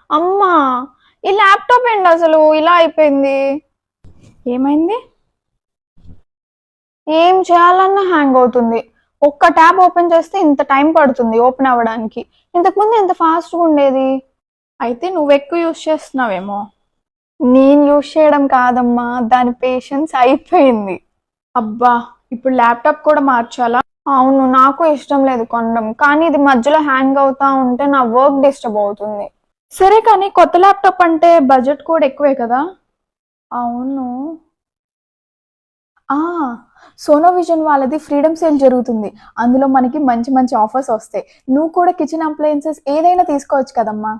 అమ్మా, ఈ ల్యాప్టాప్ ఏంటి అసలు ఇలా అయిపోయింది? ఏమైంది? ఏం చేయాలన్నా హ్యాంగ్ అవుతుంది. ఒక్క ట్యాబ్ ఓపెన్ చేస్తే ఇంత టైం పడుతుంది ఓపెన్ అవ్వడానికి. ఇంతకుముందు ఎంత ఫాస్ట్గా ఉండేది. అయితే నువ్వు ఎక్కువ యూస్ చేస్తున్నావేమో. నేను యూస్ చేయడం కాదమ్మా, దాని పేషెన్స్ అయిపోయింది. అబ్బా, ఇప్పుడు ల్యాప్టాప్ కూడా మార్చాలా? అవును, నాకు ఇష్టం లేదు కొనడం, కానీ ఇది మధ్యలో హ్యాంగ్ అవుతా ఉంటే నా వర్క్ డిస్టర్బ్ అవుతుంది. సరే, కానీ కొత్త ల్యాప్టాప్ అంటే బడ్జెట్ కూడా ఎక్కువే కదా? అవును. ఆ సోనో విజన్ వాళ్ళది ఫ్రీడమ్ సేల్ జరుగుతుంది. అందులో మనకి మంచి మంచి ఆఫర్స్ వస్తాయి. నువ్వు కూడా కిచెన్ అప్లయన్సెస్ ఏదైనా తీసుకోవచ్చు కదమ్మా.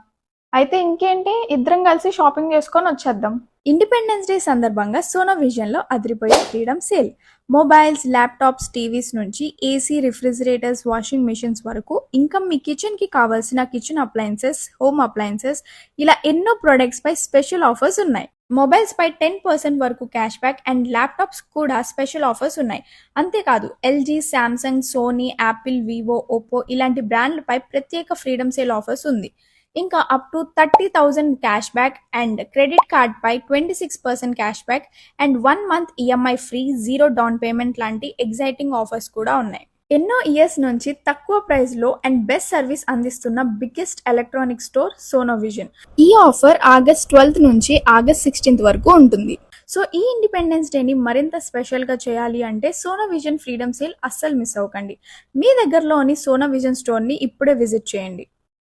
అయితే ఇంకేంటి, ఇద్దరం కలిసి షాపింగ్ చేసుకొని వచ్చేద్దాం. ఇండిపెండెన్స్ డే సందర్భంగా సోనో విజన్లో అదిరిపోయే freedom sale. Mobiles, laptops, TVs నుంచి ఏసీ, రిఫ్రిజిరేటర్స్, వాషింగ్ మిషన్స్ వరకు, ఇంకా మీ కిచెన్కి కావాల్సిన కిచెన్ అప్లయన్సెస్, హోమ్ అప్లయన్సెస్, ఇలా ఎన్నో ప్రొడక్ట్స్ పై స్పెషల్ ఆఫర్స్ ఉన్నాయి. మొబైల్స్ పై 10% వరకు క్యాష్ బ్యాక్ అండ్ ల్యాప్టాప్స్ కూడా స్పెషల్ ఆఫర్స్ ఉన్నాయి. అంతేకాదు LG, Samsung, Sony, Apple, Vivo, Oppo ఇలాంటి బ్రాండ్లపై ప్రత్యేక ఫ్రీడమ్ సేల్ ఆఫర్స్ ఉంది. ఇంకా up to 30,000 cash back and credit card పై 26% cash back and 1 month EMI free, zero down payment లాంటి ఎగ్జైటింగ్ ఆఫర్స్ కూడా ఉన్నాయి. ఎన్నో ఇయర్స్ నుంచి తక్కువ ప్రైస్ లో అండ్ బెస్ట్ సర్వీస్ అందిస్తున్న biggest electronic store Sono vision. ఈ ఆఫర్ ఆగస్ట్ 12 నుంచి ఆగస్ట్ 16 వరకు ఉంటుంది. సో ఈ ఇండిపెండెన్స్ డేని మరింత స్పెషల్గా చేయాలి అంటే సోనో విజన్ ఫ్రీడమ్ సేల్ అస్సలు మిస్ అవ్వకండి. మీ దగ్గరలోని సోనో విజన్ స్టోర్ని ఇప్పుడే విజిట్ చేయండి.